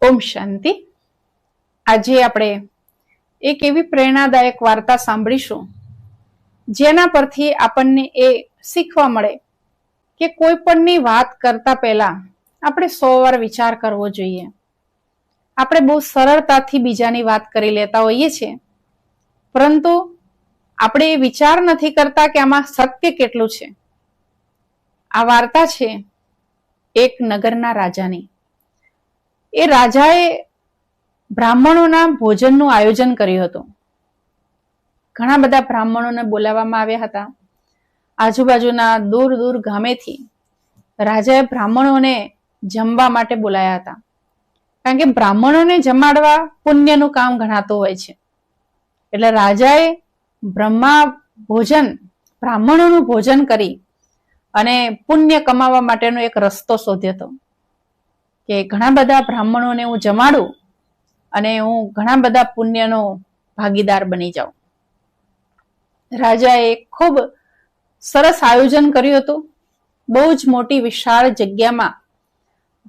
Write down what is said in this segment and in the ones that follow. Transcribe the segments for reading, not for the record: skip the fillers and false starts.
ઓમ શાંતિ. આજે આપણે એક એવી પ્રેરણાદાયક વાર્તા સાંભળીશું જેના પરથી આપણને એ શીખવા મળે કે કોઈ પણની વાત કરતા પહેલા આપણે 100 વાર વિચાર કરવો જોઈએ. આપણે બહુ સરળતાથી બીજાની વાત કરી લેતા હોઈએ છીએ, પરંતુ આપણે એ વિચાર નથી કરતા કે આમાં સત્ય કેટલું છે. આ વાર્તા છે એક નગરના રાજાની. એ રાજાએ બ્રાહ્મણોના ભોજનનું આયોજન કર્યું હતું. ઘણા બધા બ્રાહ્મણોને બોલાવવામાં આવ્યા હતા. આજુબાજુના દૂર દૂર ગામેથી રાજાએ બ્રાહ્મણોને જમવા માટે બોલાયા હતા, કારણ કે બ્રાહ્મણોને જમાડવા પુણ્યનું કામ ગણાતું હોય છે. એટલે રાજાએ બ્રાહ્મણોનું ભોજન કરી અને પુણ્ય કમાવા માટેનો એક રસ્તો શોધ્યો હતો કે ઘણા બધા બ્રાહ્મણોને હું જમાડું અને હું ઘણા બધા પુણ્યનો ભાગીદાર બની જાઉં. રાજાએ ખૂબ સરસ આયોજન કર્યું હતું. બહુ જ મોટી વિશાળ જગ્યામાં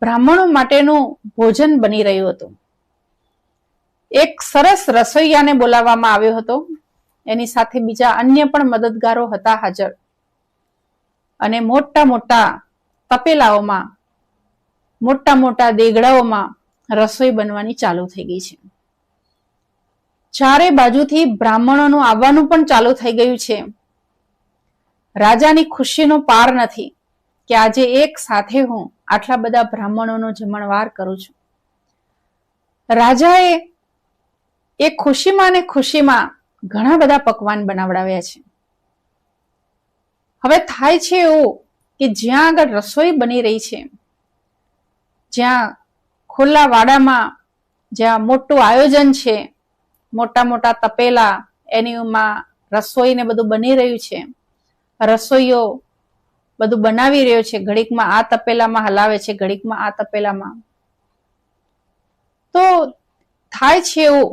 બ્રાહ્મણો માટેનું ભોજન બની રહ્યું હતું. એક સરસ રસોઈયાને બોલાવવામાં આવ્યો હતો. એની સાથે બીજા અન્ય પણ મદદગારો હતા હાજર. અને મોટા મોટા તપેલાઓમાં, મોટા મોટા દેગડાઓમાં રસોઈ બનવાની ચાલુ થઈ ગઈ છે. ચારે બાજુથી બ્રાહ્મણોનું આવવાનું પણ ચાલુ થઈ ગયું છે. રાજાની ખુશીનો પાર નથી કે આજે એક સાથે હું આટલા બધા બ્રાહ્મણોનો જમણવાર કરું છું. રાજાએ એ ખુશીમાં ને ખુશીમાં ઘણા બધા પકવાન બનાવડાવ્યા છે. હવે થાય છે એવું કે જ્યાં આગળ રસોઈ બની રહી છે, જ્યાં ખુલ્લા વાડામાં જ્યાં મોટું આયોજન છે, મોટા મોટા તપેલા, એનીમાં રસોઈને બધું બની રહ્યું છે, રસોઈયો બધું બનાવી રહ્યો છે, ઘડીકમાં આ તપેલામાં હલાવે છે, ઘડીકમાં આ તપેલામાં. તો થાય છે એવું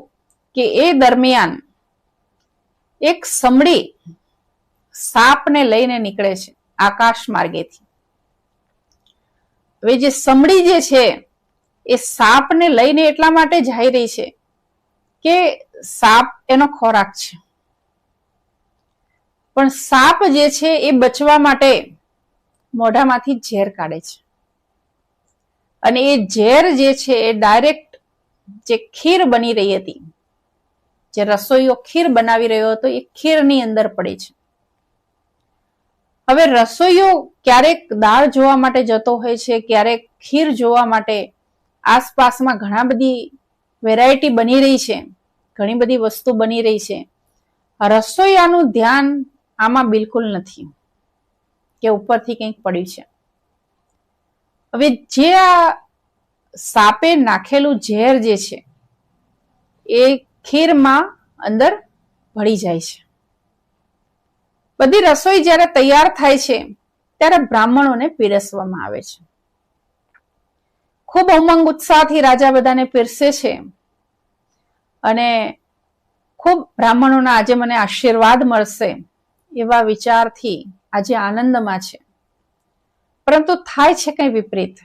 કે એ દરમિયાન એક સમડી સાપને લઈને નીકળે છે આકાશ માર્ગેથી. હવે જે સમડી જે છે એ સાપને લઈને એટલા માટે જઈ રહી છે કે સાપ એનો ખોરાક છે, પણ સાપ જે છે એ બચવા માટે મોઢામાંથી ઝેર કાઢે છે. અને એ ઝેર જે છે એ ડાયરેક્ટ જે ખીર બની રહી હતી, જે રસોઈયો ખીર બનાવી રહ્યો હતો, એ ખીરની અંદર પડે છે. હવે રસોઈયો ક્યારેક દાળ જોવા માટે જતો હોય છે, ક્યારેક ખીર જોવા માટે. આસપાસમાં ઘણા બધી વેરાયટી બની રહી છે, ઘણી બધી વસ્તુ બની રહી છે. રસોઈયાનું ધ્યાન આમાં બિલકુલ નથી કે ઉપરથી કંઈક પડ્યું છે. હવે જે આ સાપે નાખેલું ઝેર જે છે એ ખીરમાં અંદર ભળી જાય છે. બધી રસોઈ જ્યારે તૈયાર થાય છે ત્યારે બ્રાહ્મણોને પીરસવામાં આવે છે. ખૂબ ઉમંગ ઉત્સાહથી રાજા બધાને પીરસે છે અને ખૂબ બ્રાહ્મણોના આજે મને આશીર્વાદ મળશે એવા વિચારથી આજે આનંદમાં છે. પરંતુ થાય છે કંઈ વિપરીત.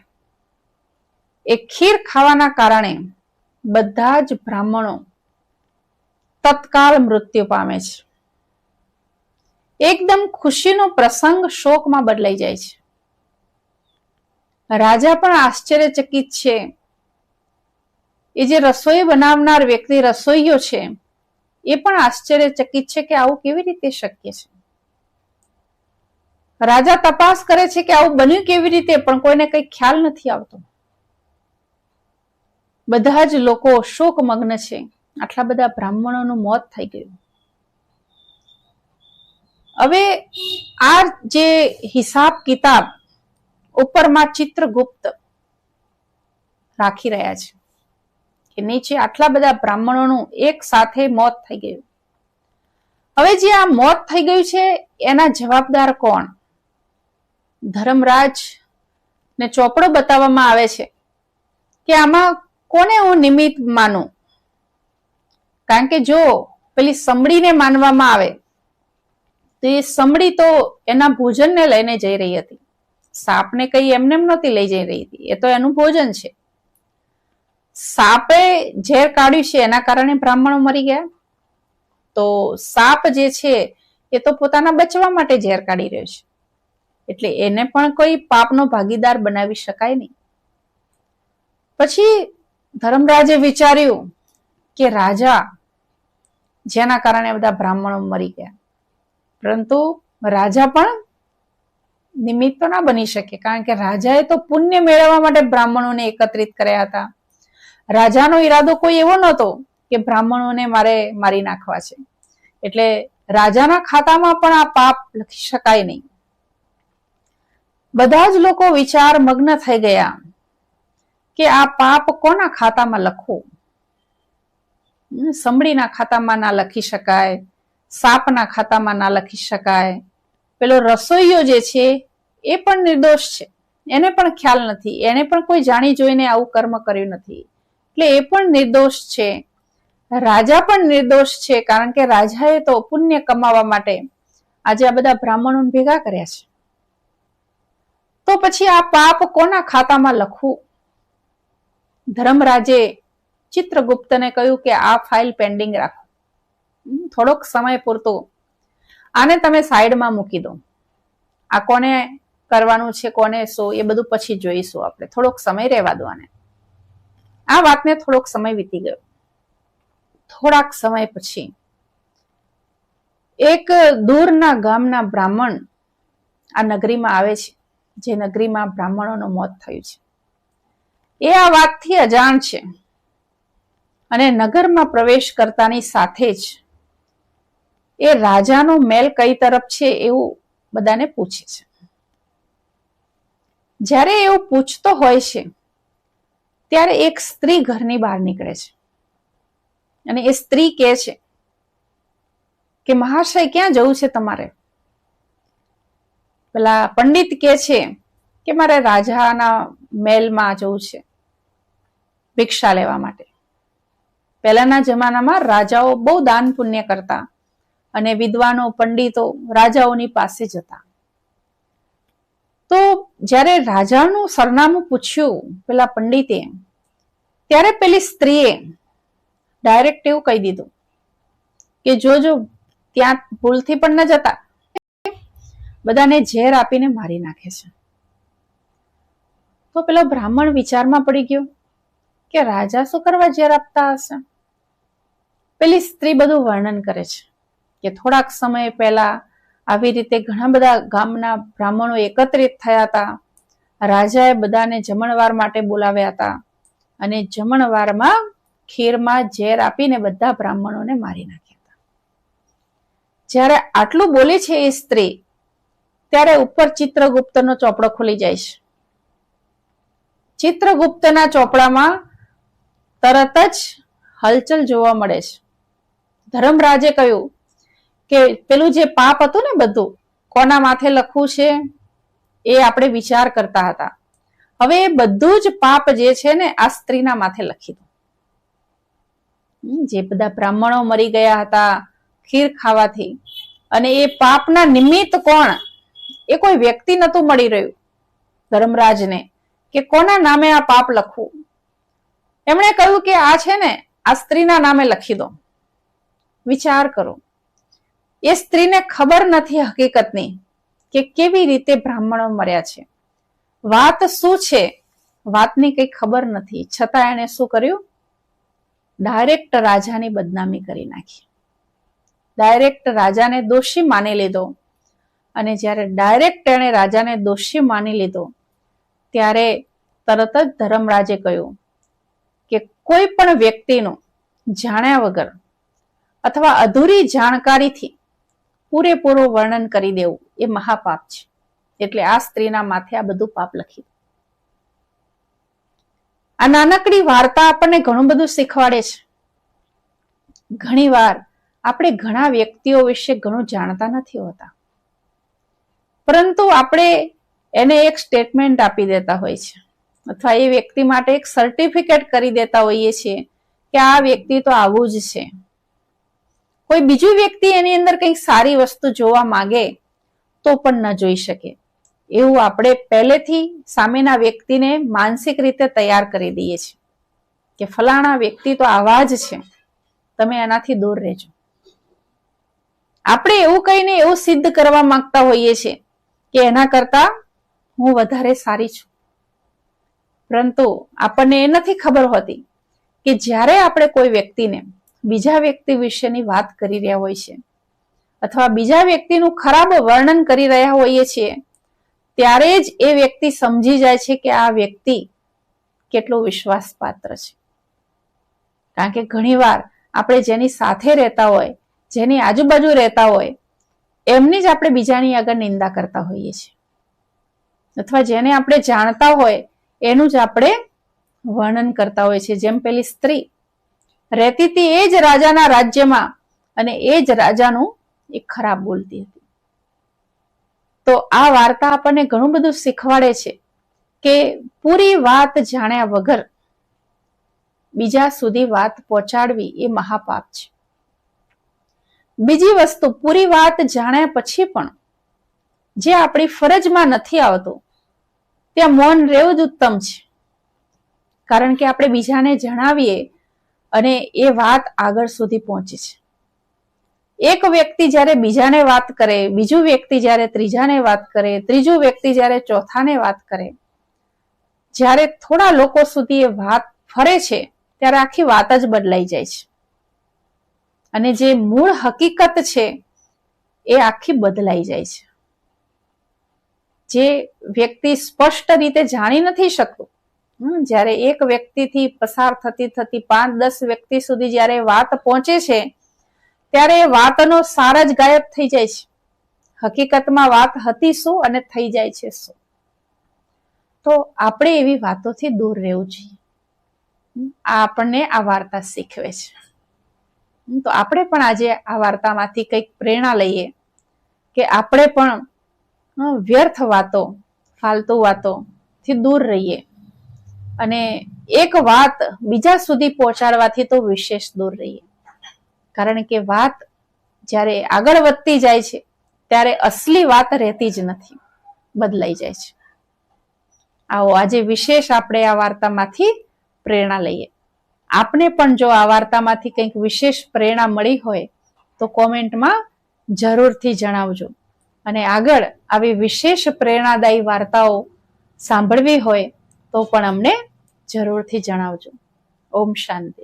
એ ખીર ખાવાના કારણે બધા જ બ્રાહ્મણો તત્કાળ મૃત્યુ પામે છે. એકદમ ખુશીનો પ્રસંગ શોકમાં બદલાઈ જાય છે. રાજા પણ આશ્ચર્યચકિત છે. એ જે રસોઈ બનાવનાર વ્યક્તિ, રસોઈયો છે, એ પણ આશ્ચર્યચકિત છે કે આવું કેવી રીતે શક્ય છે. રાજા તપાસ કરે છે કે આવું બન્યું કેવી રીતે, પણ કોઈને કંઈ ખ્યાલ નથી આવતો. બધા જ લોકો શોકમગ્ન છે. આટલા બધા બ્રાહ્મણોનું મોત થઈ ગયું. હવે આ જે હિસાબ કિતાબ ઉપરમાં ચિત્રગુપ્ત રાખી રહ્યા છે કે નીચે આટલા બધા બ્રાહ્મણોનું એક સાથે મોત થઈ ગયું. હવે જે આ મોત થઈ ગયું છે એના જવાબદાર કોણ? ધર્મરાજ ને ચોપડો બતાવવામાં આવે છે કે આમાં કોને હું નિમિત્ત માનું. કારણ કે જો પેલી સમડીને માનવામાં આવે તો એ સમડી તો એના ભોજનને લઈને જઈ રહી હતી. સાપને કઈ એમને નહોતી લઈ જઈ રહી હતી, એ તો એનું ભોજન છે. સાપે ઝેર કાઢ્યું છે એના કારણે બ્રાહ્મણો મરી ગયા? તો સાપ જે છે એ તો પોતાના બચવા માટે ઝેર કાઢી રહ્યો છે, એટલે એને પણ કોઈ પાપનો ભાગીદાર બનાવી શકાય નહીં. પછી ધર્મરાજે વિચાર્યું કે રાજા, જેના કારણે બધા બ્રાહ્મણો મરી ગયા, પરંતુ રાજા પણ નિમિત્ત તો ના બની શકે, કારણ કે રાજાએ તો પુણ્ય મેળવવા માટે બ્રાહ્મણોને એકત્રિત કર્યા હતા. રાજાનો ઈરાદો કોઈ એવો નહોતો કે બ્રાહ્મણોને મારે મારી નાખવા છે, એટલે રાજાના ખાતામાં પણ આ પાપ લખી શકાય નહીં. બધા જ લોકો વિચાર મગ્ન થઈ ગયા કે આ પાપ કોના ખાતામાં લખવું. સમડીના ખાતામાં ના લખી શકાય, સાપના ખાતામાં ના લખી શકાય. પેલો રસોઈયો જે છે એ પણ નિર્દોષ છે, એને પણ ખ્યાલ નથી, એને પણ કોઈ જાણી જોઈને આવું કર્મ કર્યું નથી, એટલે એ પણ નિર્દોષ છે. રાજા પણ નિર્દોષ છે, કારણ કે રાજાએ તો પુણ્ય કમાવા માટે આજે આ બધા બ્રાહ્મણો ભેગા કર્યા છે. તો પછી આ પાપ કોના ખાતામાં લખવું? ધર્મરાજે ચિત્રગુપ્તને કહ્યું કે આ ફાઇલ પેન્ડિંગ રાખો, થોડોક સમય પૂરતો આને તમે સાઈડમાં મૂકી દો. આ કોને કરવાનું છે, કોને શું, એ બધું પછી જોઈશું આપણે, થોડોક સમય રહેવા દો આને. આ વાતને થોડોક સમય વીતી ગયો. થોડાક સમય પછી એક દૂરના ગામના બ્રાહ્મણ આ નગરીમાં આવે છે, જે નગરીમાં બ્રાહ્મણોનું મોત થયું છે. એ આ વાતથી અજાણ છે અને નગરમાં પ્રવેશ કરતાની સાથે જ એ રાજાનો મહેલ કઈ તરફ છે એવું બધાને પૂછે છે. જ્યારે એવું પૂછતો હોય છે ત્યારે એક સ્ત્રી ઘરની બહાર નીકળે છે અને એ સ્ત્રી કહે છે કે મહાશય, ક્યાં જવું છે તમારે? પેલા પંડિત કહે છે કે મારે રાજાના મહેલમાં જવું છે ભિક્ષા લેવા માટે. પહેલાના જમાનામાં રાજાઓ બહુ દાન પુણ્ય કરતા અને વિદ્વાનો પંડિતો રાજાઓની પાસે જતા. તો જ્યારે રાજાનું સરનામું પૂછ્યું પેલા પંડિતે, ત્યારે પેલી સ્ત્રીએ ડાયરેક્ટ એવું કહી દીધું કે જોજો ત્યાં ભૂલથી પણ ન જતા, બધાને ઝેર આપીને મારી નાખે છે. તો પેલો બ્રાહ્મણ વિચારમાં પડી ગયો કે રાજા શું કરવા ઝેર આપતા હશે. પેલી સ્ત્રી બધું વર્ણન કરે છે કે થોડાક સમય પહેલા આવી રીતે ઘણા બધા ગામના બ્રાહ્મણો એકત્રિત થયા હતા. રાજાએ બધાને જમણવાર માટે બોલાવ્યા હતા અને જમણવારમાં ખીરમાં ઝેર આપીને બધા બ્રાહ્મણોને મારી નાખ્યા હતા. જ્યારે આટલું બોલે છે એ સ્ત્રી, ત્યારે ઉપર ચિત્રગુપ્તનો ચોપડો ખુલી જાય છે. ચિત્રગુપ્તના ચોપડામાં તરત જ હલચલ જોવા મળે છે. ધર્મરાજે કહ્યું કે પેલું જે પાપ હતું ને બધું કોના માથે લખવું છે એ આપણે વિચાર કરતા હતા, હવે એ બધું જ પાપ જે છે ને આ સ્ત્રીના માથે લખી દો. જે બધા બ્રાહ્મણો મરી ગયા હતા ખીર ખાવાથી, અને એ પાપના નિમિત્ત કોણ, એ કોઈ વ્યક્તિ નતું મળી રહ્યું ધર્મરાજને કે કોના નામે આ પાપ લખવું. એમણે કહ્યું કે આ છે ને આ સ્ત્રીના નામે લખી દો. વિચાર કરો, એ સ્ત્રીને ખબર નથી હકીકતની કે કેવી રીતે બ્રાહ્મણો મર્યા છે, વાત શું છે વાતની કઈ ખબર નથી, છતાં એણે શું કર્યું? ડાયરેક્ટ રાજાની બદનામી કરી નાખી, ડાયરેક્ટ રાજાને દોષી માની લીધો. અને જ્યારે ડાયરેક્ટ એણે રાજાને દોષી માની લીધો ત્યારે તરત જ ધર્મરાજે કહ્યું કે કોઈ પણ વ્યક્તિનું જાણ્યા વગર અથવા અધૂરી જાણકારીથી પૂરેપૂરું વર્ણન કરી દેવું એ મહાપાપ છે. એટલે આ સ્ત્રીના માથે આ બધું પાપ લખી. આ નાનકડી વાર્તા આપણને ઘણું બધું શીખવાડે છે. ઘણી વાર આપણે ઘણા વ્યક્તિઓ વિશે ઘણું જાણતા નથી હોતા, પરંતુ આપણે એને એક સ્ટેટમેન્ટ આપી દેતા હોય છે અથવા એ વ્યક્તિ માટે એક સર્ટિફિકેટ કરી દેતા હોઈએ છીએ કે આ વ્યક્તિ તો આવું જ છે. કોઈ બીજું વ્યક્તિ એની અંદર કંઈક સારી વસ્તુ જોવા માંગે તો પણ ન જોઈ શકે, એવું આપણે પહેલેથી સામેના વ્યક્તિને માનસિક રીતે તૈયાર કરી દઈએ છીએ. કે ફલાણા વ્યક્તિ તો આવા જ છે, તમે એનાથી દૂર રહેજો. આપણે એવું કહીને એવું સિદ્ધ કરવા માંગતા હોઈએ છીએ કે એના કરતા હું વધારે સારી છું, પરંતુ આપણને એ નથી ખબર હોતી કે જ્યારે આપણે કોઈ વ્યક્તિને બીજા વ્યક્તિ વિશેની વાત કરી રહ્યા હોય છે અથવા બીજા વ્યક્તિનું ખરાબ વર્ણન કરી રહ્યા હોઈએ છીએ, ત્યારે જ એ વ્યક્તિ સમજી જાય છે કે આ વ્યક્તિ કેટલો વિશ્વાસપાત્ર છે. કારણ કે ઘણીવાર આપણે જેની સાથે રહેતા હોય, જેની આજુબાજુ રહેતા હોય, એમની જ આપણે બીજાની આગળ નિંદા કરતા હોઈએ છીએ, અથવા જેને આપણે જાણતા હોય એનું જ આપણે વર્ણન કરતા હોય છે. જેમ પેલી સ્ત્રી રહેતી હતી એ જ રાજાના રાજ્યમાં અને એ જ રાજાનું એ ખરાબ બોલતી હતી. તો આ વાર્તા આપણને ઘણું બધું શીખવાડે છે કે પૂરી વાત જાણ્યા વગર બીજા સુધી વાત પહોંચાડવી એ મહાપાપ છે. બીજી વસ્તુ, પૂરી વાત જાણ્યા પછી પણ જે આપણી ફરજમાં નથી આવતું ત્યાં મૌન રહેવું જ ઉત્તમ છે. કારણ કે આપણે બીજાને જણાવીએ અને એ વાત આગળ સુધી પહોંચે છે. એક વ્યક્તિ જ્યારે બીજાને વાત કરે, બીજું વ્યક્તિ જ્યારે ત્રીજાને વાત કરે, ત્રીજું વ્યક્તિ જ્યારે ચોથાને વાત કરે, જ્યારે થોડા લોકો સુધી એ વાત ફરે છે ત્યારે આખી વાત જ બદલાઈ જાય છે અને જે મૂળ હકીકત છે એ આખી બદલાઈ જાય છે. જે વ્યક્તિ સ્પષ્ટ રીતે જાણી નથી શકતો, જ્યારે એક વ્યક્તિથી પસાર થતી 5-10 વ્યક્તિ સુધી જ્યારે વાત પહોંચે છે ત્યારે એ વાતનો સાર જ ગાયબ થઈ જાય છે. હકીકતમાં વાત હતી શું અને થઈ જાય છે શું. તો આપણે એવી વાતોથી દૂર રહેવું જોઈએ. આ આપણને આ વાર્તા શીખવે છે. તો આપણે પણ આજે આ વાર્તામાંથી કંઈક પ્રેરણા લઈએ કે આપણે પણ વ્યર્થ વાતો, ફાલતુ વાતોથી દૂર રહીએ અને એક વાત બીજા સુધી પહોંચાડવાથી તો વિશેષ દૂર રહીએ. કારણ કે વાત જ્યારે આગળ વધતી જાય છે ત્યારે અસલી વાત રહેતી જ નથી, બદલાઈ જાય છે. આવો આજે વિશેષ આપણે આ વાર્તામાંથી પ્રેરણા લઈએ. આપને પણ જો આ વાર્તામાંથી કંઈક વિશેષ પ્રેરણા મળી હોય તો કોમેન્ટમાં જરૂરથી જણાવજો. અને આગળ આવી વિશેષ પ્રેરણાદાયી વાર્તાઓ સાંભળવી હોય તો પણ અમને જરૂરથી જણાવજો. ઓમ શાંતિ.